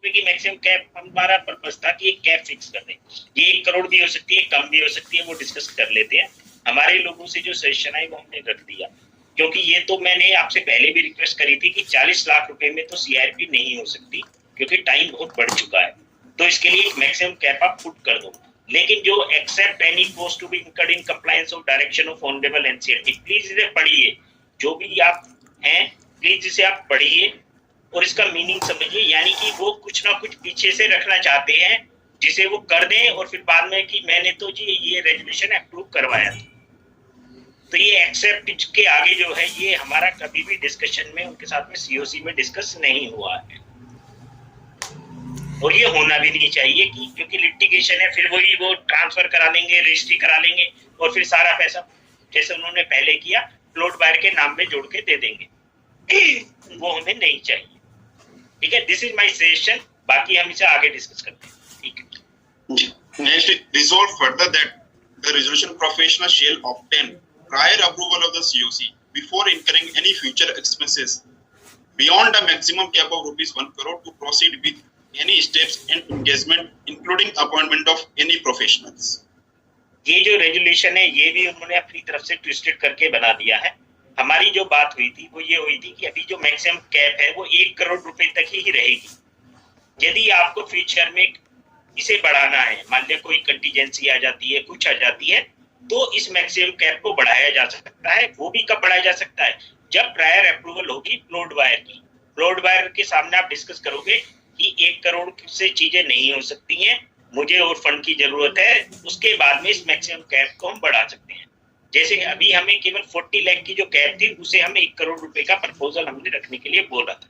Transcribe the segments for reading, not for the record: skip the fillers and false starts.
रुपए की maximum cap, हमारा पर्पस था कि एक कैप फिक्स कर दें। ये 1 करोड़ भी हो सकती है, कम भी हो सकती है, वो डिस्कस कर लेते हैं। हमारे लोगों से जो सजेशन आई वो हमने रख दिया, क्योंकि ये तो मैंने आपसे पहले भी रिक्वेस्ट करी थी कि 40 लाख रुपए में तो सीआरपी नहीं हो सकती, क्योंकि टाइम बहुत बढ़ चुका है। तो इसके लिए एक मैक्सिमम कैप आप पुट कर दो। लेकिन जो except any cost to be incurred in compliance of direction of honourable NCLT, please इसे पढ़िए। जो भी आप हैं प्लीज इसे आप पढ़िए और इसका मीनिंग समझिए। यानी कि वो कुछ ना कुछ पीछे से रखना चाहते हैं जिसे वो कर दें और फिर बाद में कि मैंने तो जी ये रेजोल्यूशन अप्रूव करवाया था। तो ये एक्सेप्ट के आगे जो है ये हमारा कभी भी डिस्कशन में उनके साथ में सीओसी में डिस्कस नहीं हुआ है, और ये होना भी नहीं चाहिए कि क्योंकि लिटिगेशन है, फिर वही वो ट्रांसफर करा लेंगे, रजिस्ट्री करा लेंगे और फिर सारा पैसा जैसे उन्होंने पहले किया प्लॉट बायर के नाम में जोड़ के दे देंगे। वो हमें नहीं चाहिए। ठीक है, दिस इज माय सजेशन। बाकी हम इसे आगे डिस्कस करते हैं। ठीक है। Next, resolve further that the resolution professional shall obtain prior approval of the CoC before incurring any future expenses beyond the maximum cap of rupees 1 crore to proceed with any steps and engagement including appointment of any professionals। ये जो resolution है ये भी उन्होंने अपनी तरफ से twisted करके बना दिया है। हमारी जो बात हुई थी वो ये हुई थी कि अभी जो मैक्सिमम कैप है वो 1 करोड़ रुपए तक ही रहेगी। यदि आपको फ्यूचर में इसे बढ़ाना है, मान लिया कोई कंटीजेंसी आ जाती है, कुछ आ जाती है, तो इस मैक्सिमम कैप को बढ़ाया जा सकता है। वो भी कब बढ़ाया जा सकता है? जब प्रायर अप्रूवल होगी प्लॉट बायर की। प्लॉट बायर के सामने आप डिस्कस करोगे कि 1 करोड़ से चीजें नहीं हो सकती हैं, मुझे और फंड की जरूरत है, उसके बाद में इस मैक्सिमम कैप को हम बढ़ा सकते हैं। जैसे अभी हमें केवल 40 लाख की जो कैप थी उसे हमें 1 करोड़ रुपए का प्रपोजल हमने रखने के लिए बोला था।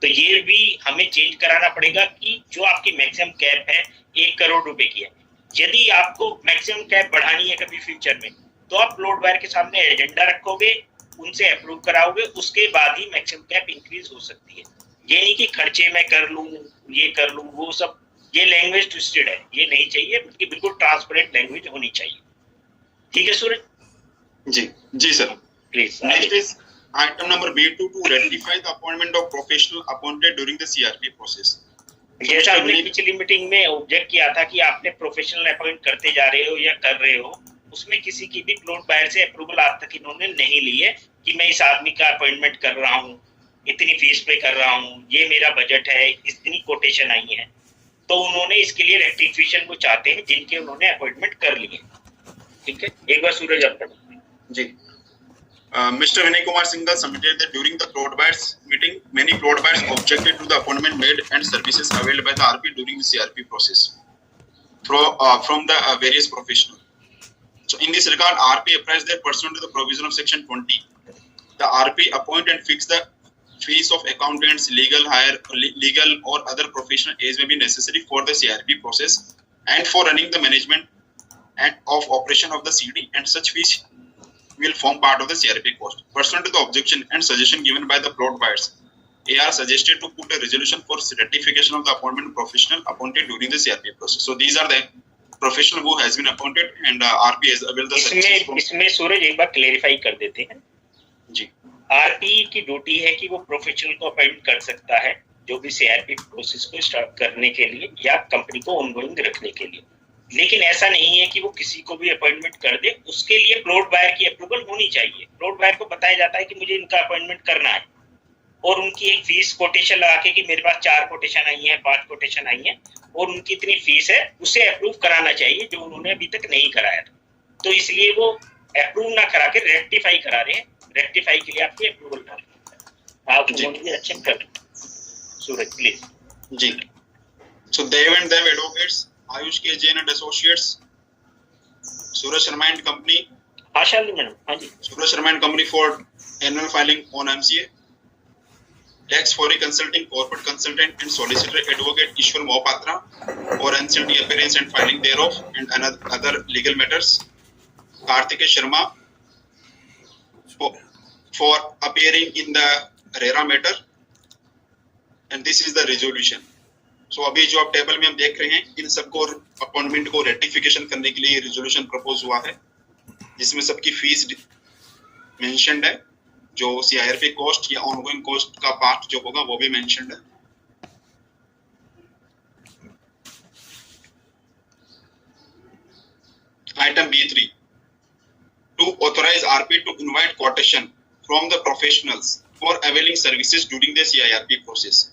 तो ये भी हमें चेंज कराना पड़ेगा कि जो आपकी मैक्सिमम कैप है 1 करोड़ रुपए की है, यदि आपको मैक्सिमम कैप बढ़ानी है कभी फ्यूचर में, तो आप प्लॉट बायर के सामने एजेंडा रखोगे, उनसे अप्रूव कराओगे, उसके बाद ही मैक्सिमम कैप इंक्रीज हो सकती है। ये नहीं कि खर्चे में कर लूं, ये कर लूं, वो सब ये लैंग्वेज ट्विस्टेड है, ये नहीं चाहिए, बल्कि बिल्कुल ट्रांसपेरेंट लैंग्वेज होनी चाहिए। ठीक है Suraj ji sir, please. Next is item number B2 to ratify the appointment of professional appointed during the CRP process. जैसा हमने पिछली मीटिंग में ऑब्जेक्ट किया था कि आपने प्रोफेशनल अपॉइंट करते जा रहे हो या कर रहे हो, उसमें किसी की भी प्लॉट बायर से अप्रूवल आज तक इन्होंने नहीं ली है कि मैं इस आदमी का अपॉइंटमेंट कर रहा हूँ, इतनी फीस पे कर रहा हूँ, ये मेरा बजट है, इतनी कोटेशन आई है। तो उन्होंने इसके लिए रेक्टिफिकेशन वो चाहते हैं जिनके उन्होंने अपॉइंटमेंट कर लिए। ठीक है, एक बार सूरज आप जी। Mr. Vinay Kumar Singhal submitted that during the plot buyers meeting, many plot buyers objected to the appointment made and services availed by the RP during the CRP process from the various professionals. So, in this regard, RP apprised that pursuant to the provision of Section 20, the RP appoint and fix the fees of accountants, legal or other professional aids may be necessary for the CRP process and for running the management and of operation of the CD, and such fees will form part of the CRP cost. Pursuant to the objection and suggestion given by the plot buyers, AR suggested to put a resolution for ratification of the appointment professional appointed during the CRP process. So these are the professional who has been appointed and RP has availed the services. इसमें सूरज एक बार clarify कर देते हैं जी। RP की duty है कि वो professional को अपॉइंट कर सकता है जो भी CRP प्रोसेस को स्टार्ट करने के लिए या कंपनी को ऑनगोइंग रखने के लिए, लेकिन ऐसा नहीं है कि वो किसी को भी अपॉइंटमेंट कर दे। उसके लिए प्लॉट बायर की अप्रूवल होनी चाहिए। प्लॉट बायर को बताया जाता है कि मुझे इनका अपॉइंटमेंट करना है और उनकी एक फीस कोटेशन लगा के कि मेरे पास 4 कोटेशन आई है, 5 कोटेशन आई है और उनकी इतनी फीस है, उसे अप्रूव कराना चाहिए जो उन्होंने अभी तक नहीं कराया था। तो इसलिए वो अप्रूव ना करा के रेक्टिफाई करा रहे हैं। रेक्टिफाई के लिए आपकी अप्रूवल डालनी है। आप रिएक्शन कर सूरज प्लीज। जी। So Dev and Dev advocates, Ayush K Jain and associates, Suraj Sharma and company, Asha madam, हाँ जी, Suraj Sharma and company for annual filing on MCA, tax फॉरी consulting corporate consultant and solicitor advocate Ishwar Mohapatra और NCLT appearance and filing thereof and other legal matters, Kartikeya Sharma for appearing in the RERA matter, and this is the resolution. So अभी जो आप table में हम देख रहे हैं, इन सबको अपॉइंटमेंट को रेटिफिकेशन करने के लिए रेजोल्यूशन प्रपोज हुआ है, जिसमें सबकी फीस मेंशन्ड है, जो CIRP कॉस्ट या ऑनगोइंग कॉस्ट का पार्ट जो होगा वो भी मेंशन्ड है। Item B3, to authorize RP to invite quotation from the professionals for availing services during the CIRP process.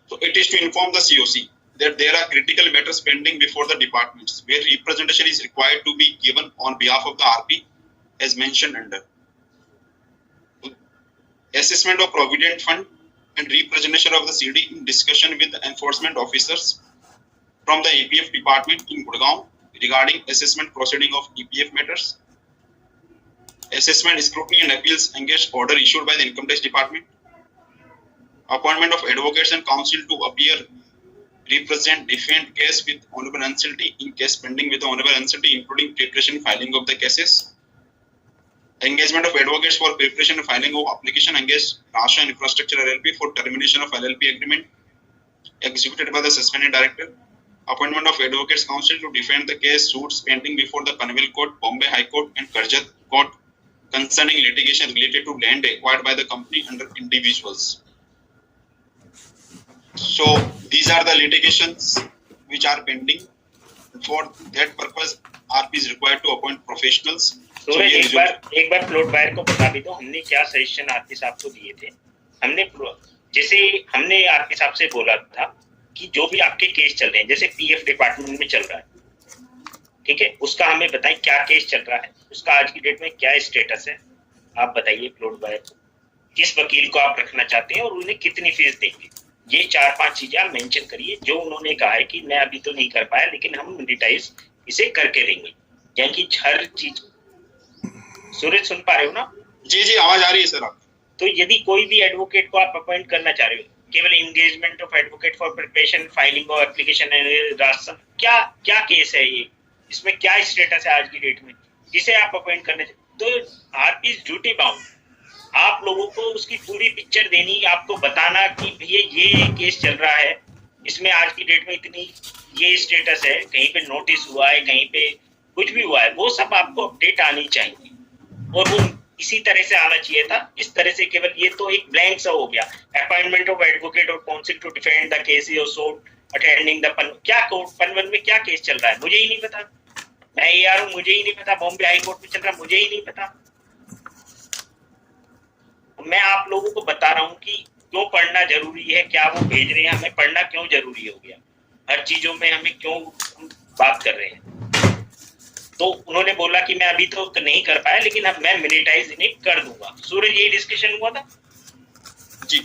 So it is to inform the COC that there are critical matters pending before the departments where representation is required to be given on behalf of the RP as mentioned under. Assessment of Provident Fund and representation of the CD in discussion with the enforcement officers from the EPF department in Gurgaon regarding assessment proceeding of EPF matters. Assessment, scrutiny and appeals engaged order issued by the Income Tax Department. Appointment of advocates and counsel to appear, represent, defend case with honorable NCLT in case pending with the honorable NCLT, including preparation and filing of the cases. Engagement of advocates for preparation and filing of application engaged Rasha Infrastructure LLP for termination of LLP agreement executed by the suspended director. Appointment of advocates counsel to defend the case suits pending before the Panvel Court, Bombay High Court and Karjat Court concerning litigation related to land acquired by the company under individuals. So these are the litigations which are pending. For that purpose, RP is required to appoint professionals. So एक bar plot buyer को बता भी दो हमने क्या suggestion RP साहब को दिए थे। हमने आरपी साहब से बोला था कि जो भी आपके केस चल रहे हैं, जैसे पीएफ डिपार्टमेंट में चल रहा है, ठीक है, उसका हमें बताएं क्या केस चल रहा है, उसका आज की डेट में क्या स्टेटस है, आप बताइए प्लॉट बायर को, किस वकील को आप रखना चाहते हैं और उन्हें कितनी फीस देंगे। ये 4-5 चीजें आप मेंशन करिए जो उन्होंने कहा है कि मैं अभी तो नहीं कर पाया लेकिन हम मोनेटाइज इसे करके देंगे, यानी कि हर चीज। सूरज सुन पा रहे हो ना? जी जी आवाज आ रही है सर आप। तो यदि कोई भी एडवोकेट को आप अपॉइंट करना चाह रहे हो, केवल engagement of advocate for preparation filing of application ration, क्या केस है ये, इसमें क्या स्टेटस है आज की डेट में, जिसे आप अपॉइंट करने, तो आरपी इज ड्यूटी बाउंड आप लोगों को उसकी पूरी पिक्चर देनी, आपको बताना कि भैया ये केस चल रहा है, इसमें आज की डेट में इतनी ये स्टेटस है, कहीं पे नोटिस हुआ है, कहीं पे कुछ भी हुआ है, वो सब आपको अपडेट आनी चाहिए और वो इसी तरह से आना चाहिए था। इस तरह से केवल ये तो एक ब्लैंक सा हो गया, अपॉइंटमेंट ऑफ एडवोकेट और counsel to defend the case और सो अटेंडिंग द क्या कोर्ट पनवेल में क्या केस चल रहा है मुझे ही नहीं पता, मैं एआर हूं मुझे ही नहीं पता, बॉम्बे हाई कोर्ट में चल रहा मुझे ही नहीं पता। मैं आप लोगों को बता रहा हूं कि क्यों पढ़ना जरूरी है, क्या वो भेज रहे हैं, हमें पढ़ना क्यों जरूरी हो गया, हर चीजों में हमें क्यों बात कर रहे हैं। तो उन्होंने बोला कि मैं अभी तो नहीं कर पाया लेकिन अब मैं मिनिटाइज इन्हें कर दूंगा। सूरज यही डिस्कशन हुआ था जी,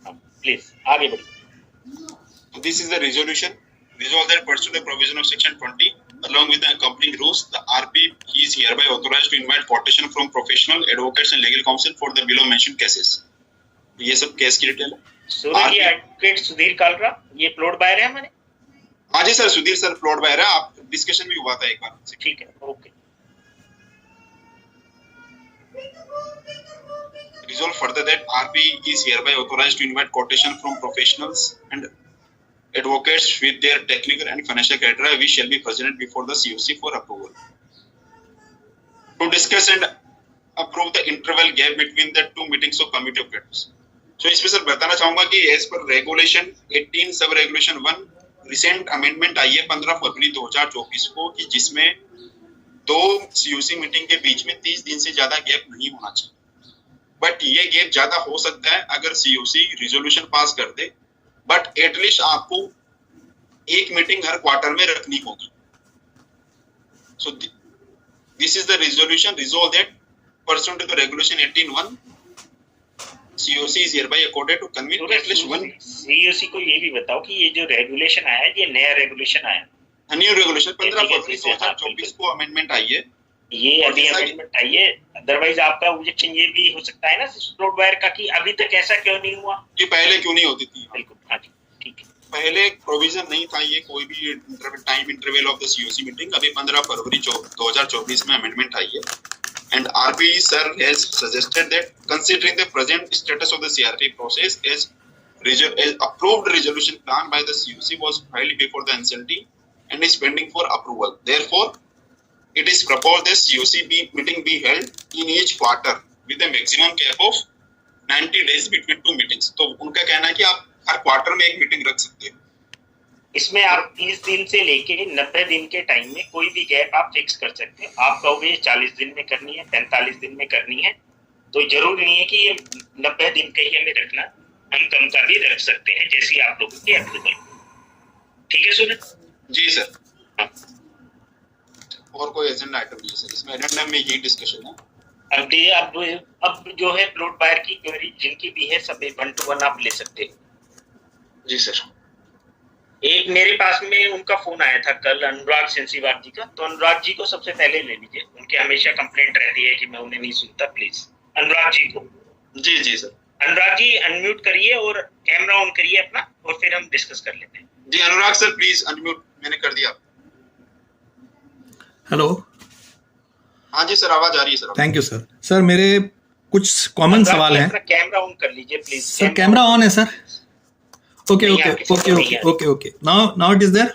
प्लीज आगे बढ़िए। This is the resolution resolved that pursuant to the provision of section 20 along with the accompanying rules, the RP is hereby authorized to invite quotation from professional advocates and legal counsel for the below mentioned cases. ये सब case की detail है। सूरज ये advocate Sudhir Kalra ये plot buyer है हमारे। हाँ जी sir, Sudhir sir plot buyer है, आप डिस्कशन भी हुआ था एक बार। ठीक है, okay. Resolve further that RP is hereby authorized to invite quotation from professionals and advocates with their technical and financial criteria which shall be presented before the COC for approval. To discuss and approve the interval gap between the two meetings of committee of creditors. So इसमें sir बताना चाहूंगा कि as per regulation 18 सब regulation 1 recent amendment आई है 15 फरवरी 2024 को कि जिसमें दो COC मीटिंग के बीच में 30 दिन से ज्यादा गैप नहीं होना चाहिए, बट ये गैप ज्यादा हो सकता है अगर COC रिजोल्यूशन पास कर दे, बट एटलीस्ट आपको एक मीटिंग हर क्वार्टर में रखनी होगी। So this is the resolution resolve that pursuant to the regulation 18(1) COC is hereby accorded to convene at least one। COC को ये भी बताओ कि ये जो रेगुलेशन आया है ये नया रेगुलेशन आया है, न्यू रेगुलेशन 15 फरवरी 2024 को अमेंडमेंट आई है, ये अभी अमेंडमेंट आई है। अदरवाइज आपका ऑब्जेक्शन ये भी हो सकता है ना प्लॉट बायर का कि अभी तक ऐसा क्यों नहीं हुआ, ये पहले क्यों नहीं होती थी। बिल्कुल हाँ जी ठीक है, पहले प्रोविजन नहीं था ये कोई भी time interval of the COC meeting, अभी 15 फरवरी 2024 में अमेंडमेंट आई है। And RP sir has suggested that considering the present status of the CRP process as approved resolution plan by the COC was filed before the NCLT and is pending for approval. Therefore, it is proposed that COC meeting be held in each quarter with a maximum gap of 90 days between two meetings. तो उनका कहना है कि आप हर quarter में एक meeting रख सकते हैं। इसमें आप 30 दिन से लेके 90 दिन के टाइम में कोई भी गैप आप फिक्स कर सकते हैं। आप कहोगे 40 दिन में करनी है, 45 दिन में करनी है, तो जरूरी नहीं है कि ये 90 दिन का ही हमें रखना, हम कम का भी रख सकते हैं जैसी आप लोगों की अप्रूवल। ठीक है सूरज जी सर। हाँ। और कोई एजेंडा आइटम नहीं है सर, इसमें एजेंडा में यही डिस्कशन है। अब जो है प्लॉट बायर की क्वेरी जिनकी भी है सब 1 to 1 आप ले सकते हो। जी सर। एक मेरे पास में उनका फोन आया था कल, अनुराग सेंसीवार जी का, तो अनुराग जी को सबसे पहले ले लीजिए, उनके हमेशा कंप्लेंट रहती है कि मैं उन्हें नहीं सुनता। प्लीज अनुराग जी को। जी जी सर। अनुराग जी अनम्यूट करिए और कैमरा ऑन करिए अपना, और फिर हम डिस्कस कर लेते हैं। जी अनुराग सर प्लीज अनम्यूट, मैंने कर दिया। हेलो। हाँ जी सर, आवाज आ रही है sir. Thank you sir. Sir मेरे कुछ कॉमन सवाल हैं। कैमरा ऑन कर लीजिए प्लीज। सर कैमरा ऑन है sir. Okay okay okay okay okay okay now it is there.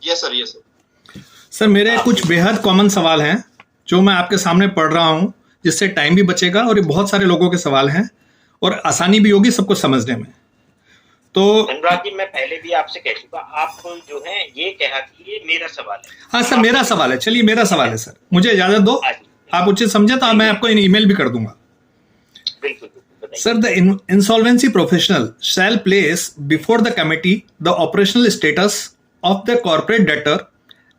Yes sir, yes sir. Sir मेरे कुछ बेहद कॉमन सवाल हैं जो मैं आपके सामने पढ़ रहा हूं, जिससे टाइम भी बचेगा और ये बहुत सारे लोगों के सवाल हैं और आसानी भी होगी सबको समझने में। तो अनुराग जी मैं पहले भी आपसे कह चुका, आप जो है ये कहा कि ये मेरा सवाल है। हाँ सर मेरा सवाल है, चलिए मेरा सवाल है सर, मुझे इजाजत दो। आप उचित समझे तो मैं आपको ईमेल भी कर दूंगा। बिल्कुल। Sir, the insolvency professional shall place before the committee the operational status of the corporate debtor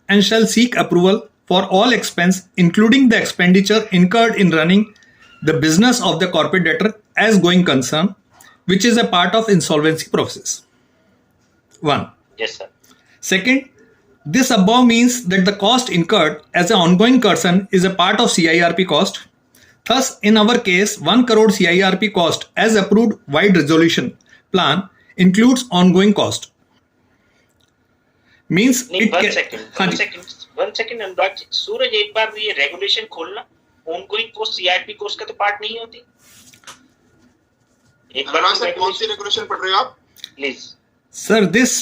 and shall seek approval for all expense, including the expenditure incurred in running the business of the corporate debtor as going concern, which is a part of insolvency process. 1. Yes, sir. Second, this above means that the cost incurred as an ongoing concern is a part of CIRP cost. Thus, in our case, 1 crore CIRP cost as approved wide resolution plan includes ongoing cost. Means it one second Anurag ji, सूरज एक बार ये regulation खोलना, ongoing cost CIRP cost का तो part नहीं होती। एक बार sir कौन सी regulation पढ़ रहे हो आप? Please. Sir, this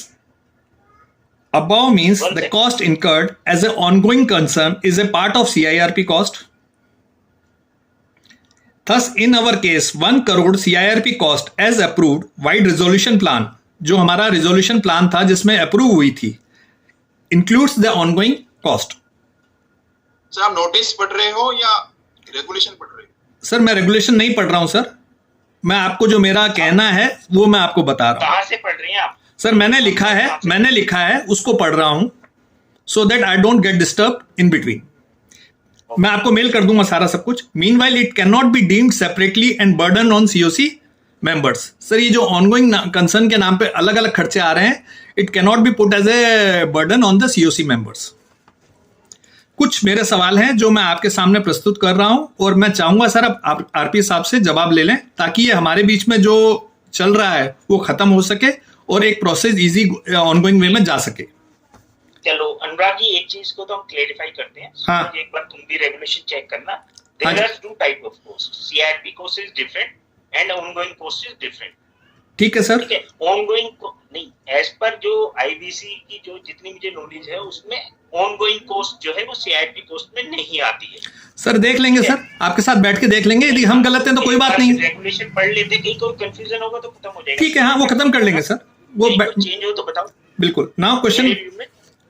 above means the cost incurred as an ongoing concern is a part of CIRP cost. Thus, in our case, 1 crore CIRP cost as approved wide resolution plan, जो हमारा resolution plan था जिसमें approve हुई थी, includes the ongoing cost. Sir आप notice पढ़ रहे हो या रेगुलेशन पढ़ रहे हो? सर मैं रेगुलेशन नहीं पढ़ रहा हूं सर, मैं आपको जो मेरा कहना है वो मैं आपको बता रहा हूं। कहां से पढ़ रहे हैं आप? सर मैंने लिखा है उसको पढ़ रहा हूं, so that I don't get disturbed in between. मैं आपको मेल कर दूंगा सारा सब कुछ। Meanwhile, it cannot be deemed separately and burden on COC members. Sir ये जो ongoing concern के नाम पे अलग अलग खर्चे आ रहे हैं, it cannot be put as a burden on the COC members. कुछ मेरे सवाल हैं जो मैं आपके सामने प्रस्तुत कर रहा हूं और मैं चाहूंगा सर आप आरपी साहब से जवाब ले लें, ताकि ये हमारे बीच में जो चल रहा है वो खत्म हो सके और एक प्रोसेस इजी ऑनगोइंग वे में जा सके। चलो अनुराग जी एक चीज को तो हम क्लेरिफाई करते हैं। हाँ। एक बार तुम भी रेगुलेशन चेक करना। There are 2 type of cost, CRP cost is different and ongoing cost is different. ठीक है सर। ठीक है, ऑनगोइंग नहीं, एज पर जो आईबीसी की जो जितनी मुझे नॉलेज है उसमें ऑनगोइंग कॉस्ट जो है वो सीआरपी कॉस्ट में नहीं आती है। सर देख लेंगे सर, आपके साथ बैठ के देख लेंगे, यदि हम गलत हैं तो कोई बात नहीं। रेगुलेशन पढ़ लेते, कहीं कोई कंफ्यूजन होगा तो खत्म हो जाएगा। ठीक है, हाँ वो खत्म कर लेंगे सर, वो चेंज हो तो बताओ। बिल्कुल। नाउ क्वेश्चन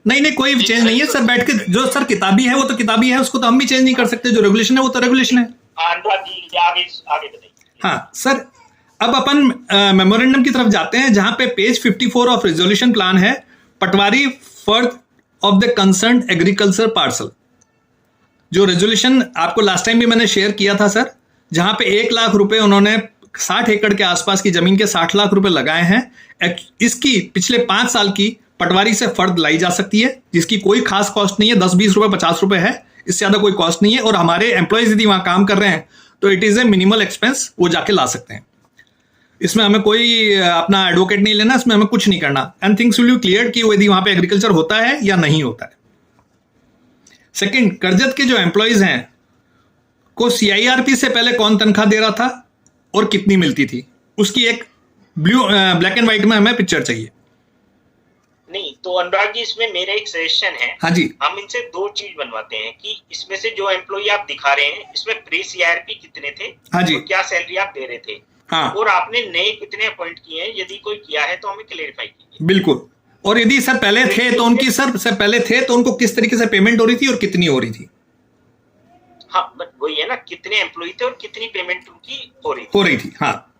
नहीं कोई चेंज नहीं है सर, बैठ के जो सर किताबी है वो तो किताबी है, उसको तो हम भी चेंज नहीं कर सकते, जो रेगुलेशन है वो तो रेगुलेशन है। आगे बताइए। हाँ सर, अब अपन मेमोरेंडम की तरफ जाते हैं जहां पे पेज 54 ऑफ रेजोल्यूशन प्लान है, patwari fard of the concern agriculture parcel. जो रेजोल्यूशन आपको लास्ट टाइम भी मैंने शेयर किया था सर, जहां पे 1 लाख रुपए उन्होंने 60 एकड़ के आसपास की जमीन के 60 लाख रुपए लगाए हैं। इसकी पिछले 5 साल की पटवारी से फर्द लाई जा सकती है, जिसकी कोई खास कॉस्ट नहीं है, 10-20 रुपए 50 रुपए है, इससे ज्यादा कोई कॉस्ट नहीं है। और हमारे एम्प्लॉयज यदि वहां काम कर रहे हैं तो it is a minimal expense, वो जाके ला सकते हैं। इसमें हमें कोई अपना एडवोकेट नहीं लेना, इसमें हमें कुछ नहीं करना। And things will be clear कि यदि वहां पे एग्रीकल्चर होता है या नहीं होता है। सेकंड, करजत के जो एम्प्लॉयज हैं को सीआईआरपी से पहले कौन तनख्वाह दे रहा था और कितनी मिलती थी, उसकी एक ब्लैक एंड व्हाइट में हमें पिक्चर चाहिए। नहीं तो अनुराग जी इसमें मेरा एक सजेशन है। हाँ जी। हम इनसे 2 चीज बनवाते हैं कि इसमें से जो एम्प्लॉय आप दिखा रहे हैं इसमें प्री सीआरपी कितने थे, हाँ जी, तो क्या सैलरी आप दे रहे थे, हाँ, और आपने नए कितने अपॉइंट किए हैं, यदि कोई किया है तो हमें क्लेरिफाई कीजिए। बिल्कुल। और यदि सर पहले थे तो उनकी सर पहले थे तो उनको किस तरीके से पेमेंट हो रही थी और कितनी हो रही थी? हाँ, बट वही है ना, कितने एम्प्लॉय थे और कितनी पेमेंट उनकी हो रही थी। हाँ,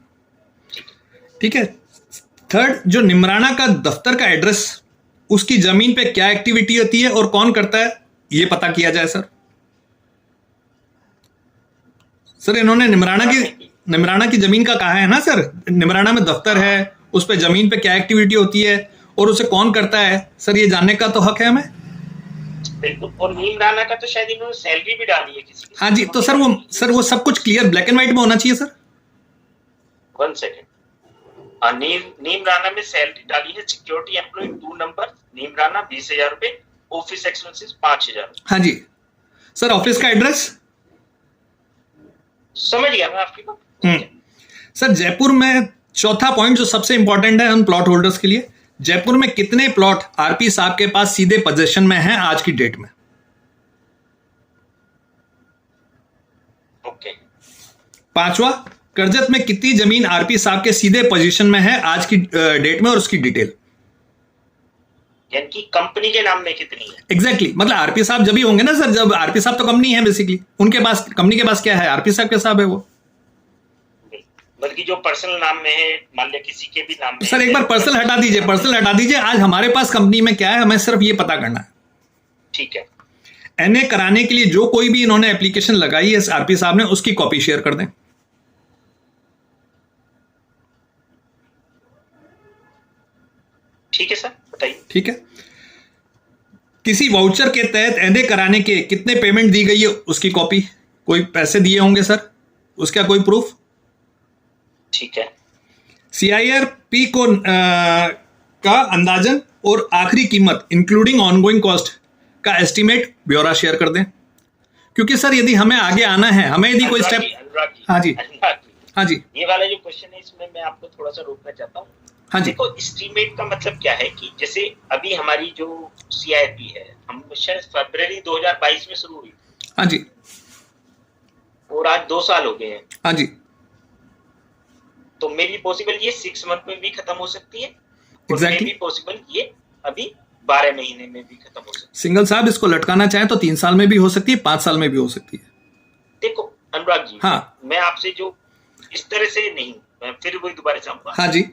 ठीक है। थर्ड, जो निमराना का दफ्तर का एड्रेस, उसकी जमीन पे क्या एक्टिविटी होती है और कौन करता है, ये पता किया जाए सर। सर इन्होंने निमराना की जमीन का कहा है ना सर, निमराना में दफ्तर है, उस पे जमीन पे क्या एक्टिविटी होती है और उसे कौन करता है, सर ये जानने का तो हक है हमें। बिल्कुल। और निमराना का तो शायद इन्होंने सैलरी भी डाली है किसी की। हाँ जी, तो सर वो सब कुछ क्लियर ब्लैक एंड व्हाइट में होना चाहिए सर। 1 सेकेंड। नीमराना में सैलरी डाली है सिक्योरिटी एम्प्लॉय 2 नंबर नीमराना 20,000 रुपए, ऑफिस एक्सपेंसेस 5,000। हाँ जी सर, ऑफिस का एड्रेस समझ गया मैं आपकी बात। सर जयपुर में चौथा पॉइंट जो सबसे इंपॉर्टेंट है उन प्लॉट होल्डर्स के लिए, जयपुर में कितने प्लॉट आरपी साहब के पास सीधे पोजीशन में हैं आज की डेट में? ओके। पांचवा, करजत में कितनी जमीन आरपी साहब के सीधे पोजीशन में है आज की डेट में और उसकी डिटेल, यानी कि कंपनी के नाम में कितनी है। एग्जैक्टली मतलब आरपी साहब जब ही होंगे ना सर, जब आरपी साहब तो कंपनी है बेसिकली, उनके पास कंपनी के पास क्या है, आरपी साहब के साहब है वो। बल्कि जो पर्सनल नाम में है, मान लिया किसी के भी नाम में सर एक बार पर्सनल हटा दीजिए, आज हमारे पास कंपनी में क्या है हमें सिर्फ ये पता करना है। ठीक है। एनए कराने के लिए जो कोई भी इन्होंने एप्लीकेशन लगाई है आरपी साहब ने, उसकी कॉपी शेयर कर दें। ठीक है सर, बताइए। ठीक है। किसी वाउचर के तहत एनए कराने के कितने पेमेंट दी गई है उसकी कॉपी, कोई पैसे दिए होंगे सर, उसका कोई प्रूफ। ठीक है। सीआईआरपी को का अंदाजन और आखिरी कीमत इंक्लूडिंग ऑनगोइंग कॉस्ट का एस्टीमेट ब्यौरा शेयर कर दें, क्योंकि सर यदि हमें आगे आना है, हमें यदि कोई स्टेप। हाँ जी, हाँ जी, ये वाला जो क्वेश्चन है इसमें मैं आपको थोड़ा सा रोकना चाहता हूँ। हाँ जी। देखो, एस्टीमेट का मतलब क्या है कि जैसे अभी हमारी जो सीआईआरपी है, हम शायद फरवरी 2022 में शुरू हुई। हाँ जी। और आज 2 साल हो गए हैं। हाँ जी। तो मे बी पॉसिबल ये 6 मंथ में भी खत्म हो सकती है, एग्जैक्टली। मे बी पॉसिबल ये अभी 12 महीने में भी खत्म हो सकती है। सिंगल साहब इसको लटकाना चाहे तो 3 साल में भी हो सकती है, 5 साल में भी हो सकती है। देखो अनुराग जी, हाँ, मैं आपसे जो इस तरह से नहीं, मैं फिर वही दोबारा चाहूंगा। हाँ जी,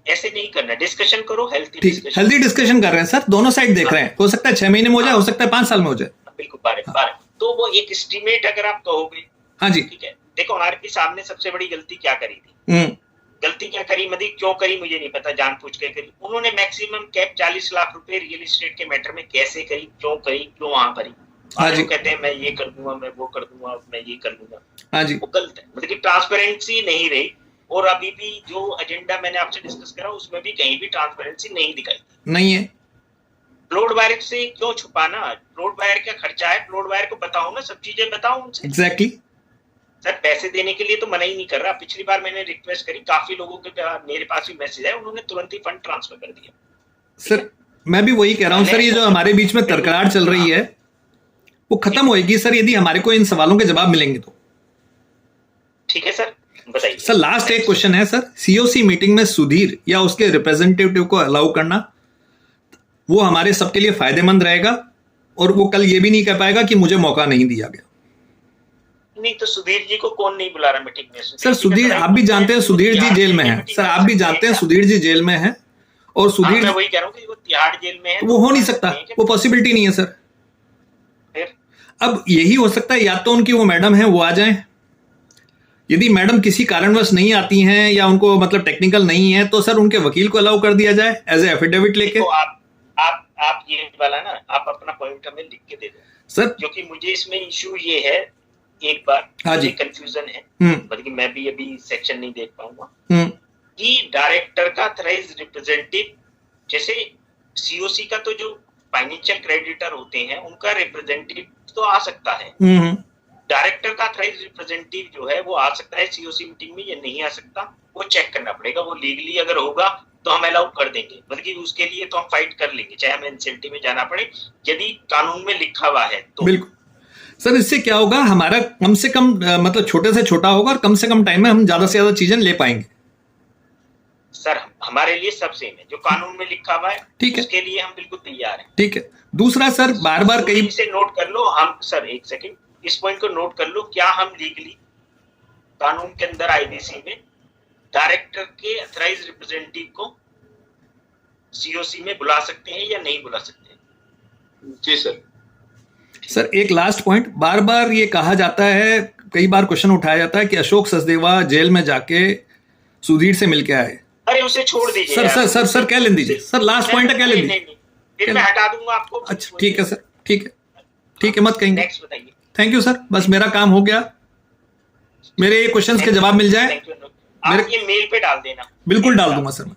ऐसे नहीं करना, डिस्कशन करो, हेल्थी डिस्कशन कर रहे हैं सर, दोनों साइड देख रहे हैं, हो सकता है 6 महीने में हो जाए, हो सकता है 5 साल में हो जाए। बिल्कुल 12। तो वो एक एस्टीमेट अगर आप कहोगे, हाँ जी, ठीक है। देखो आरपी साहब ने सबसे बड़ी गलती क्या करी थी, गलती क्या करी, मतलब क्यों करी मुझे नहीं पता, जानबूझ के करी। उन्होंने मैक्सिमम कैप 40 लाख रुपए रियल एस्टेट के मैटर में कैसे करी, क्यों वहां भरी। हाँ जी, कहते हैं मैं ये कर दूंगा, मैं वो कर दूंगा, मैं ये कर दूंगा। हाँ जी, वो गलत है, मतलब कि ट्रांसपेरेंसी नहीं रही। और अभी भी जो एजेंडा मैंने आपसे डिस्कस करा उसमें भी कहीं भी ट्रांसपेरेंसी नहीं दिखाई, नहीं है। प्लॉट बायर से क्यों छुपाना, प्लॉट बायर क्या खर्चा है, प्लॉट बायर को बताओ ना, सब चीजें बताओ उनसे। एग्जैक्टली। सर पैसे देने के लिए तो मना ही नहीं कर रहा। पिछली बार मैंने रिक्वेस्ट करी, काफी लोगों के मेरे पास भी मैसेज है, उन्होंने तुरंत ही फंड ट्रांसफर कर दिया। सर मैं भी वही कह रहा हूँ सर, ये जो हमारे बीच में तकरार चल रही है वो खत्म होएगी सर, यदि हमारे को इन सवालों के जवाब मिलेंगे तो। ठीक है सर, बताइए सर। लास्ट एक क्वेश्चन है सर, सीओसी मीटिंग में सुधीर या उसके रिप्रेजेंटेटिव को अलाउ करना, वो हमारे सबके लिए फायदेमंद रहेगा और वो कल ये भी नहीं कह पाएगा कि मुझे मौका नहीं दिया गया। नहीं तो सुधीर जी को कौन नहीं बुला रहा मीटिंग में? सर सुधीर, आप भी जानते हैं सुधीर जी जेल में है सर, आप भी जानते हैं सुधीर जी जेल में है, और सुधीर, मैं वही कह रहा हूँ कि वो तिहाड़ जेल में है, वो हो नहीं सकता, वो पॉसिबिलिटी नहीं है सर। फिर अब यही हो सकता है, या तो उनकी वो मैडम है वो आ जाएं, यदि मैडम किसी कारणवश नहीं आती हैं या उनको मतलब टेक्निकल नहीं है तो सर उनके वकील को अलाउ कर दिया जाए एज ए एफिडेविट लेके। आप ये वाला ना, आप अपना पॉइंट हमें लिख के दे दो सर, क्योंकि मुझे इसमें इशू ये है, एक बार हाँ जी, कंफ्यूजन है, बल्कि मैं भी अभी सेक्शन नहीं देख पाऊंगा कि डायरेक्टर का ऑथराइज्ड रिप्रेजेंटेटिव, जैसे सीओसी का तो जो फाइनेंशियल क्रेडिटर होते हैं उनका रिप्रेजेंटेटिव तो आ सकता है, डायरेक्टर का ऑथराइज्ड रिप्रेजेंटेटिव जो है वो आ सकता है सीओसी मीटिंग में या नहीं आ सकता, वो चेक करना पड़ेगा। वो लीगली अगर होगा तो हम अलाउ कर देंगे, बल्कि उसके लिए तो हम फाइट कर लेंगे, चाहे हमें इंसेंटिव में जाना पड़े, यदि कानून में लिखा हुआ है तो। बिल्कुल सर, इससे क्या होगा, हमारा कम से कम मतलब छोटे से छोटा होगा और कम से कम टाइम में हम ज्यादा से ज्यादा चीजें ले पाएंगे। सर हमारे लिए सब सेम है, जो कानून में लिखा हुआ है ठीक है, उसके लिए हम बिल्कुल तैयार हैं। ठीक है। दूसरा सर, बार बार कई से नोट कर लो हम सर, एक सेकंड, इस पॉइंट को नोट कर लो, क्या हम लीगली कानून के अंदर आईबीसी में डायरेक्टर के ऑथराइज्ड रिप्रेजेंटेटिव को सीओसी में बुला सकते हैं या नहीं बुला सकते हैं? जी सर। सर एक लास्ट पॉइंट, बार बार ये कहा जाता है, कई बार क्वेश्चन उठाया जाता है कि अशोक सचदेवा जेल में जाके सुधीर से मिलके आए। अरे उसे छोड़ दीजिए सर, सर सर सर क्या लेन दीजिए सर, लास्ट पॉइंट है, क्या लेन दीजिए, फिर मैं हटा दूंगा आपको। अच्छा ठीक है सर, ठीक है, ठीक है, मत कहेंगे। नेक्स्ट बताइए। थैंक यू सर, बस मेरा काम हो गया, मेरे क्वेश्चंस के जवाब मिल जाए। आप ये मेल पे डाल देना। बिल्कुल डाल दूंगा सर।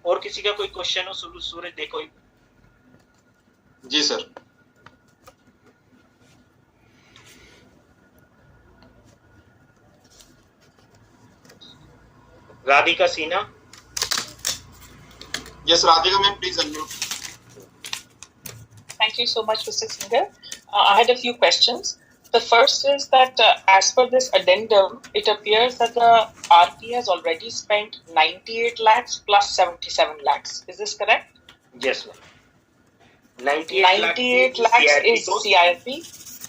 और किसी का कोई क्वेश्चन हो? सूरज देखो। जी sir. Radhika Sinha. Yes Radhika ma'am, please unmute. Thank you so much, Mr. Singhal. I had a few questions. The first is that as per this addendum, it appears that the RP has already spent 98 lakhs plus 77 lakhs. Is this correct? Yes, ma'am. 98 lakhs is CIRP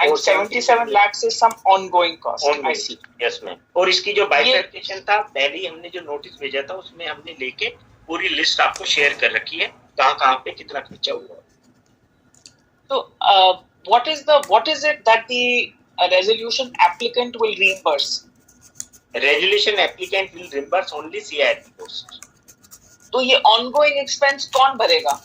and 77 lakhs is some ongoing cost. I see. Yes, ma'am. और इसकी जो bifurcation था, पहले हमने जो notice भेजा था उसमें हमने लेके पूरी लिस्ट आपको शेयर कर रखी है, कहाँ पे कितना खर्चा हुआ। So, what is it that the resolution applicant will reimburse? Resolution applicant will reimburse only CIRP cost. तो ये ongoing expense कौन भरेगा?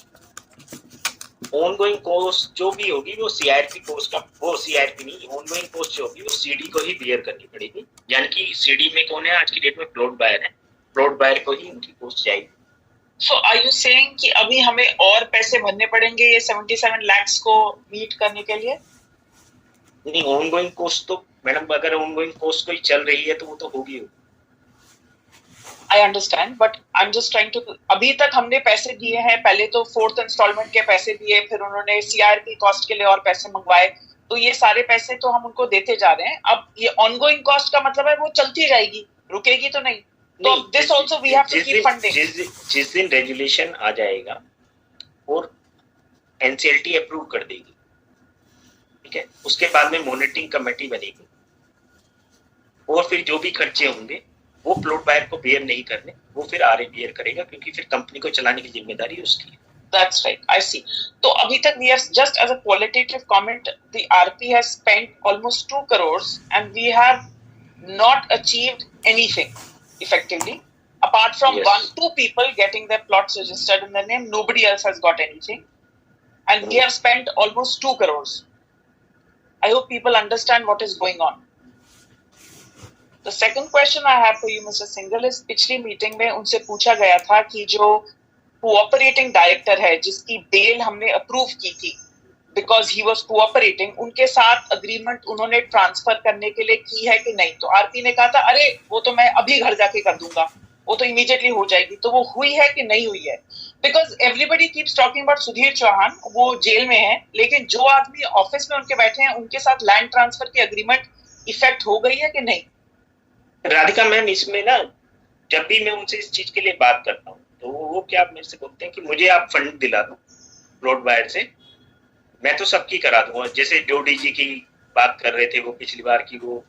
Ongoing cost जो भी होगी वो CIRP cost का, वो CIRP नहीं, ongoing cost जो होगी वो CD को ही bear करनी पड़ेगी। यानी कि CD में कौन है आज की डेट में? प्लॉट बायर है, प्लॉट बायर को ही उनकी cost जाएगी। So are you saying कि अभी हमें और पैसे भरने पड़ेंगे ये 77 lakhs को मीट करने के लिए? नहीं, ongoing cost तो मैडम, अगर ongoing cost कोई चल रही है तो वो तो होगी। I understand, but I'm just trying to, अभी तक हमने पैसे दिए हैं, पहले तो 4th इंस्टॉलमेंट के पैसे दिए, फिर उन्होंने CIRP कॉस्ट के लिए और पैसे मंगवाए, तो ये सारे पैसे तो हम उनको देते जा रहे हैं। अब ये ongoing कॉस्ट का मतलब है वो चलती जाएगी, रुकेगी तो नहीं। तो this also we have to keep funding. जिस दिन रेजुलेशन आ जाएगा और NCLT अप्रूव कर देगी, ठीक है, उसके बाद में मॉनिटरिंग कमेटी बनेगी और फिर जो भी खर्चे होंगे वो प्लॉट बायर को बेयर नहीं करने, वो फिर आरए बेयर करेगा, क्योंकि फिर कंपनी को चलाने की जिम्मेदारी उसकी है। That's right, I see. तो अभी तक we have, just as a qualitative comment, the RP has spent almost 2 crores and we have not achieved anything effectively, apart from Yes. 2 people getting their plots registered in their name. Nobody else has got anything, and we have spent almost 2 crores. I hope people understand what is going on. The second question I have for you, Mr. Singhal, is पिछली meeting में उनसे पूछा गया था कि जो cooperating director है जिसकी बेल हमने अप्रूव की थी because he was cooperating, उनके साथ अग्रीमेंट उन्होंने ट्रांसफर करने के लिए की है कि नहीं? तो आरपी ने कहा था अरे वो तो मैं अभी घर जाके कर दूंगा, वो तो इमीडिएटली हो जाएगी। तो वो हुई है कि नहीं हुई है? Because everybody keeps talking about Sudhir Chauhan, वो जेल में है, लेकिन जो आदमी ऑफिस में उनके बैठे हैं उनके साथ लैंड ट्रांसफर की अग्रीमेंट इफेक्ट हो गई है कि नहीं? राधिका मैम, इसमें ना जब भी मैं उनसे इस चीज के लिए बात करता हूँ तो वो क्या मेरे से बोलते हैं कि मुझे आप फंड दिला दो प्लॉट बायर से, मैं तो सबकी करा दूंगा। जैसे जो डीजी की बात कर रहे थे वो पिछली बार की, वो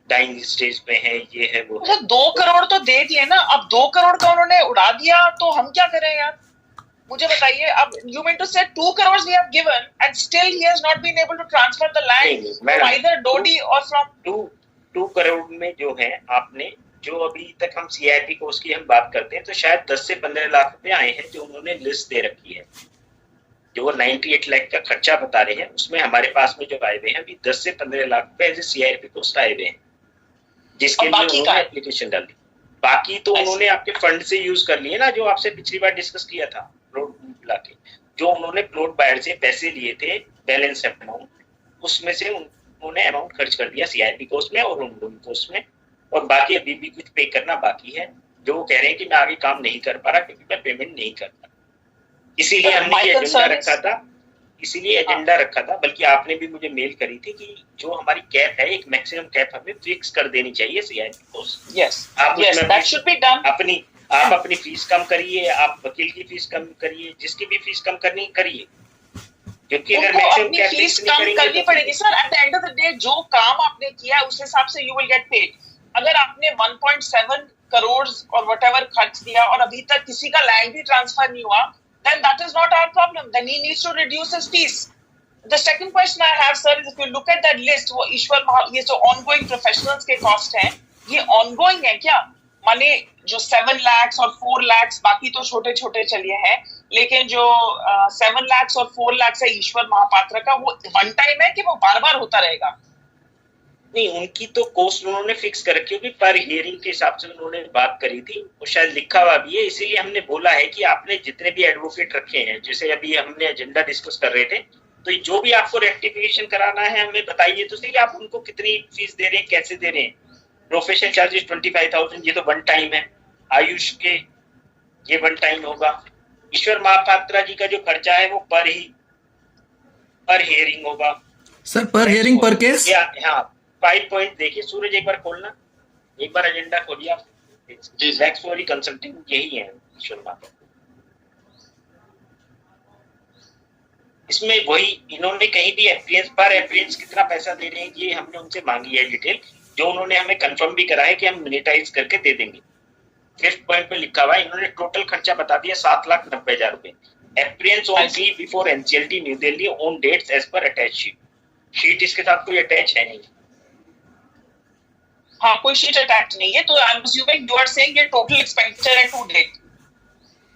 डाइंग स्टेज पे है, ये है वो है। 2 करोड़ तो दे दिए ना, अब 2 करोड़ का उन्होंने उड़ा दिया तो हम क्या करें यार? मुझे बताइए। अब you mean to say 2 crores we have given and still he has not been able to transfer the land from either Dodi or from 2 crore में जो है आपने, जो अभी तक हम CIRP कोर्स की हम बात करते हैं तो शायद 10 से 15 लाख रुपए आए हैं जो उन्होंने लिस्ट दे रखी है। जो 98 लाख का खर्चा बता रहे हैं उसमें हमारे पास में जो आए हुए हैं अभी 10 से 15 लाख रुपए एज CIRP कोस्ट आए हुए हैं, जिसके लिए उन्होंने एप्लीकेशन डाली। बाकी तो उन्होंने आपके फंड से यूज कर लिए ना, जो आपसे पिछली बार डिस्कस किया था प्लॉट मिला के, जो उन्होंने प्लॉट बायर से पैसे लिए थे बैलेंस अमाउंट, उसमें से उन्होंने अमाउंट खर्च कर दिया CIRP कोस्ट में और उन कोस्ट में, और बाकी अभी भी कुछ पे करना बाकी है, जो वो कह रहे हैं कि मैं आगे काम नहीं कर पा रहा क्योंकि मैं पेमेंट नहीं कर पा। इसीलिए हमने ये एजेंडा रखा था, बल्कि आपने भी मुझे मेल करी थी कि जो हमारी कैप है, एक मैक्सिमम कैप हमें फिक्स कर देनी चाहिए CIRP cost. Yes, that should be done. आप अपनी फीस कम करिए, आप वकील की फीस कम करिए, जिसकी भी फीस कम करनी करिए, क्योंकि अगर मैक्सिमम अपनी कैप फीस फिक्स नहीं कम करेंगे करनी तो पड़ेगी sir. At the end of the day जो काम आपने किया है उस हिसाब से यू विल गेट पेड। अगर आपने 1.7 करोड़ और व्हाटएवर खर्च दिया और अभी तक किसी का लैंड भी ट्रांसफर नहीं हुआ, then that is not our problem. Then he needs to reduce his fees. The second question I have, sir, is if you look at that list, वो ईश्वर ये जो ongoing professionals के cost हैं, ये ongoing है क्या? माने जो 7 lakhs और 4 lakhs बाकी तो छोटे छोटे चलिए हैं, लेकिन जो 7 lakhs और 4 lakhs है ईश्वर महापात्र का, वो वन टाइम है कि वो बार बार होता रहेगा? नहीं, उनकी तो कॉस्ट उन्होंने फिक्स कर रखी होगी, पर हियरिंग के हिसाब से उन्होंने बात करी थी, वो शायद लिखा हुआ भी है। इसीलिए हमने बोला है कि आपने जितने भी एडवोकेट रखे हैं, जैसे अभी हमने एजेंडा डिस्कस कर रहे थे, तो जो भी आपको रेक्टिफिकेशन कराना है हमें बताइए तो सही, आप उनको कितनी फीस दे रहे हैं, कैसे दे रहे हैं। प्रोफेशनल चार्जेस 25,000, ये तो वन टाइम है। आयुष के ये वन टाइम होगा। ईश्वर महापात्रा जी का जो खर्चा है वो पर हियरिंग होगा सर, पर हियरिंग पर केस। हाँ, 5 पॉइंट देखिए सूरज, एक बार खोलना, एक बार एजेंडा खोलिए आप। जी मैक्सवेल कंसल्टिंग यही है ईश्वर महापात्रा। इसमें वही इन्होंने कहीं भी एफपीएस पर एफपीएस कितना पैसा दे रहे हैं ये हमने उनसे मांगी है डिटेल, जो उन्होंने हमें कंफर्म भी करा है कि हम मिनिटाइज करके दे देंगे। 5th पॉइंट पे लिखा हुआ है, इन्होंने टोटल खर्चा बता दिया 7,90,000 रुपए। FPS on fee before NCLT New Delhi on dates as per attach sheet इसके साथ कोई अटैच है नहीं। हाँ, कोई शीट अटैच नहीं है, तो I am assuming you are saying ये टोटल एक्सपेंडिचर है to date,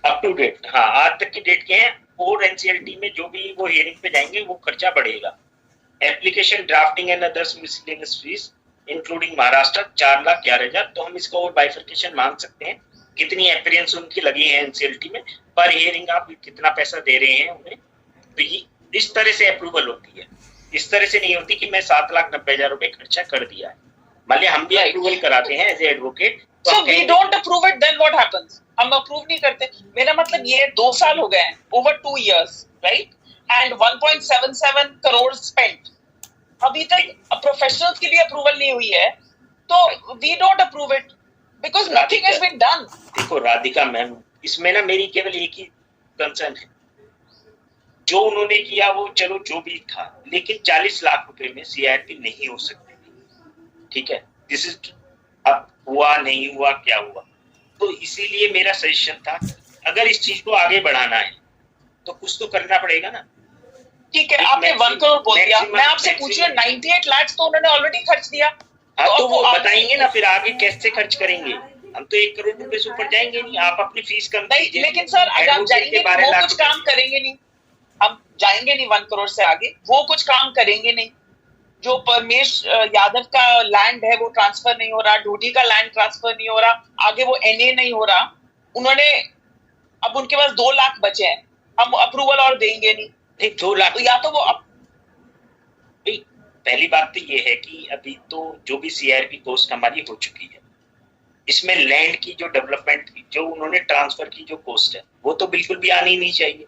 up to date. हाँ, आज तक की डेट के हैं, और एनसीएलटी में जो भी वो हियरिंग पे जाएंगे वो खर्चा बढ़ेगा। Application drafting and others miscellaneous fees including Maharashtra 4,11,000। तो हम इसका और बाइफर्केशन मांग सकते हैं, कितनी अपीयरेंस उनकी लगी है एनसीएलटी में, पर हियरिंग आप कितना पैसा दे रहे हैं उन्हें। तो ये इस तरह से अप्रूवल होती है, इस तरह से नहीं होती कि मैं 7,90,000 रुपए खर्चा कर दिया है। मान लिया हम भी अप्रूवल कराते हैं as a advocate, so we don't approve it, then what happens? हम अप्रूव नहीं करते। मेरा मतलब ये 2 साल हो गए हैं, over 2 years, right? And 1.77 crore spent. अभी तक प्रोफेशनल्स के लिए अप्रूवल नहीं हुई है, तो we don't approve it because nothing has been done. देखो राधिका मैम, इसमें ना मेरी केवल एक ही कंसर्न है, जो उन्होंने किया वो चलो जो भी था, लेकिन 40 लाख रुपए में सीआरपी नहीं हो सकती। ठीक है, दिस इज अब हुआ नहीं हुआ क्या हुआ, तो इसीलिए मेरा सजेशन था अगर इस चीज को आगे बढ़ाना है तो कुछ तो करना पड़ेगा ना। ठीक है, आपने 1 करोड़ बोल दिया, मैं आपसे पूछ रहा हूं 98 लाख तो उन्होंने ऑलरेडी खर्च दिया। हाँ, तो वो बताएंगे ना फिर आगे कैसे खर्च करेंगे। हम तो 1 करोड़ रुपए से ऊपर जाएंगे नहीं, आप अपनी फीस कम नहीं, लेकिन सर अगर आप जाएंगे वो कुछ काम करेंगे नहीं, हम जाएंगे नहीं 1 करोड़ से आगे, वो कुछ काम करेंगे नहीं। जो परमेश यादव का लैंड है वो ट्रांसफर नहीं हो रहा, ढूंढी का लैंड ट्रांसफर नहीं हो रहा, आगे वो एनए नहीं हो रहा। उन्होंने अब उनके पास 2 लाख बचे हैं, हम अप्रूवल और देंगे नहीं। 2 लाख तो या तो वो पहली बात तो ये है कि अभी तो जो भी सीआरपी कॉस्ट हमारी हो चुकी है, इसमें लैंड की जो डेवलपमेंट की जो उन्होंने ट्रांसफर की जो कॉस्ट है वो तो बिल्कुल भी आनी नहीं चाहिए,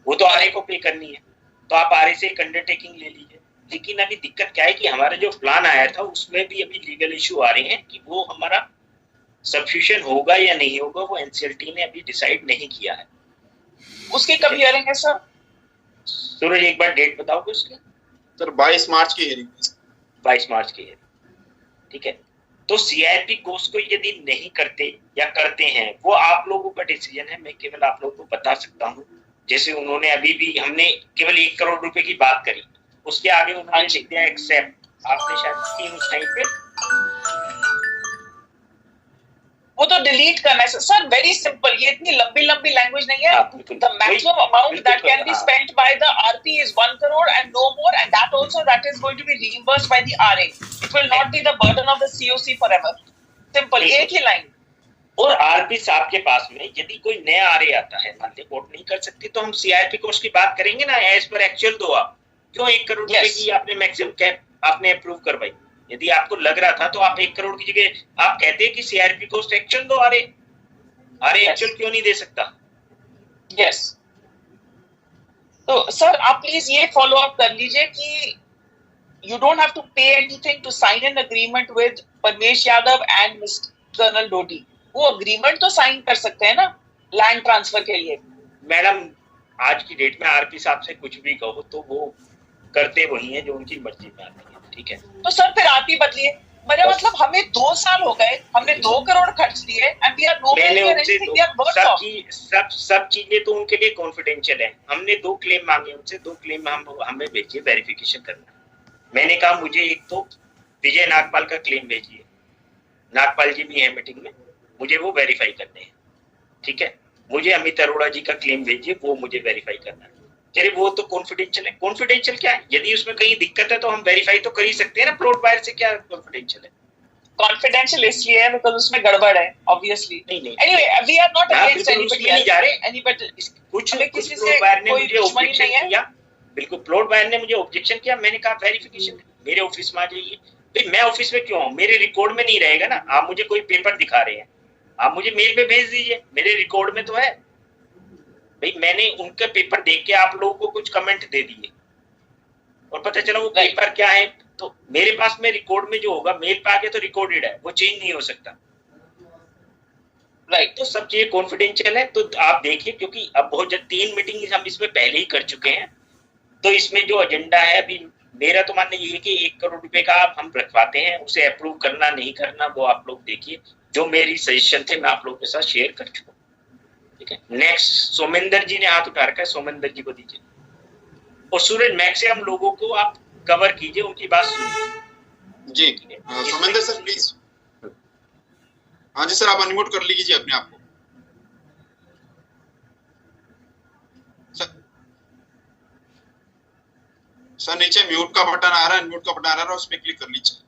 वो तो आरए को पे करनी है। तो आप आरए से एक अंडरटेकिंग ले लीजिए। लेकिन अभी दिक्कत क्या है कि हमारा जो प्लान आया था उसमें भी अभी लीगल इशू आ रहे हैं कि वो हमारा सब्स्टिट्यूशन होगा या नहीं होगा, वो एनसीएलटी ने अभी डिसाइड नहीं किया है। उसकी कब हियरिंग है सर? सूरज एक बार डेट बताओगे उसकी? सर 22 मार्च की हियरिंग। 22 मार्च की हियरिंग, ठीक है। तो सीआरपी कोर्स को यदि नहीं करते या करते हैं वो आप लोगों का डिसीजन है, मैं केवल आप लोगों को बता सकता हूँ। जैसे उन्होंने अभी भी हमने केवल 1 करोड़ रुपए की बात करी, उसके आगे उन्होंने लिख दिया एक्सेप्ट, आपने शायद 3 उस टाइम पे वो तो डिलीट करना है सर, वेरी सिंपल, ये इतनी लंबी लैंग्वेज नहीं है। The maximum amount that can be spent by the RP is 1 crore and no more, and that also that is going to be reimbursed by the RA. It will not be the burden of the COC forever. Simple, एक ही line. और RP साहब के पास में यदि कोई नया RA आता है, मान ली कोर्ट नहीं कर सकती, तो हम सीआरपी कोर्स की बात करेंगे ना, एज पर एक्चुअल दो आप। क्यों 1 करोड़ रुपए की आपने मैक्सिमम कैप आपने अप्रूव करवाई? यदि आपको लग रहा था तो आप 1 करोड़ की जगह आप कहते हैं कि सीआरपी कोस्ट एक्चुअल दो, आरए एक्चुअल क्यों नहीं दे सकता? यस, तो सर आप प्लीज ये फॉलो अप कर लीजिए कि you don't have to pay anything to sign an agreement with Paramesh Yadav and mister colonel Dodi. वो अग्रीमेंट तो साइन कर सकते हैं ना लैंड ट्रांसफर के लिए। मैडम आज की डेट में आरपी साहब से कुछ भी कहो तो वो करते वही हैं जो उनकी मर्जी में आती है, ठीक है। तो सर फिर आप ही बदलिए। मेरा मतलब हमें 2 साल हो गए, हमने 2 करोड़ खर्च दिए एंड वी आर नो मैंने वेयर उनसे anything, we are worse off. सब चीजें तो उनके लिए कॉन्फिडेंशियल है। हमने 2 क्लेम मांगे उनसे, 2 क्लेम हमें भेजिए वेरिफिकेशन करना। मैंने कहा मुझे एक तो विजय नागपाल का क्लेम भेजिए, नागपाल जी भी है मीटिंग में, मुझे वो वेरीफाई करने हैं, ठीक है। मुझे अमित अरोड़ा जी का क्लेम भेजिए, वो मुझे वेरीफाई करना है। अरे वो तो कॉन्फिडेंशियल है। कॉन्फिडेंशियल क्या है? यदि उसमें कहीं दिक्कत है तो हम वेरीफाई तो कर ही सकते हैं ना, प्लॉट बायर से क्या कॉन्फिडेंशियल है? कॉन्फिडेंशियल इसलिए है बिकॉज़ उसमें गड़बड़ है ऑब्वियसली। नहीं anyway we are not against बिल्कुल एनीबडी, उसमें नहीं जा रहे। एनीबडी कुछ किसी प्लॉट से बायर ने कोई मुझे दुश्मनी ऑब्जेक्शन नहीं है। किया, बिल्कुल प्लॉट बायर ने मुझे ऑब्जेक्शन किया। मैंने कहा वेरिफिकेशन मेरे ऑफिस में आ जाइए। भाई मैं ऑफिस में क्यों हूँ? मेरे रिकॉर्ड में नहीं रहेगा ना। आप मुझे कोई पेपर दिखा रहे हैं, आप मुझे मेल पे भेज दीजिए, मेरे रिकॉर्ड में तो है। भाई मैंने उनके पेपर देख के आप लोगों को कुछ कमेंट दे दिए और पता चला वो पेपर क्या है, तो मेरे पास में रिकॉर्ड में जो होगा मेल पे आके तो रिकॉर्डेड है, वो चेंज नहीं हो सकता। राइट, तो सब चीजें कॉन्फिडेंशियल है। तो आप देखिए, क्योंकि अब बहुत जल्द 3 मीटिंग हम इसमें पहले ही कर चुके हैं, तो इसमें जो एजेंडा है अभी मेरा तो मानना ये है कि 1 करोड़ रुपए का आप हम रखवाते हैं, उसे अप्रूव करना नहीं करना वो आप लोग देखिए। जो मेरी सजेशन थे मैं आप लोगों के साथ शेयर कर चुका हूँ, ठीक है। नेक्स्ट सोमेंदर जी ने हाथ उठा रखा है, सोमेंदर जी को दीजिए। और सूरज मैक्सिमम लोगों को आप कवर कीजिए, उनकी बात सुनिए जी। सोमेंदर सर प्लीज। हाँ जी सर, आप अनम्यूट कर लीजिए अपने आप को। सर नीचे म्यूट का बटन आ रहा है, अनम्यूट का बटन आ रहा है, उस पर क्लिक कर लीजिए।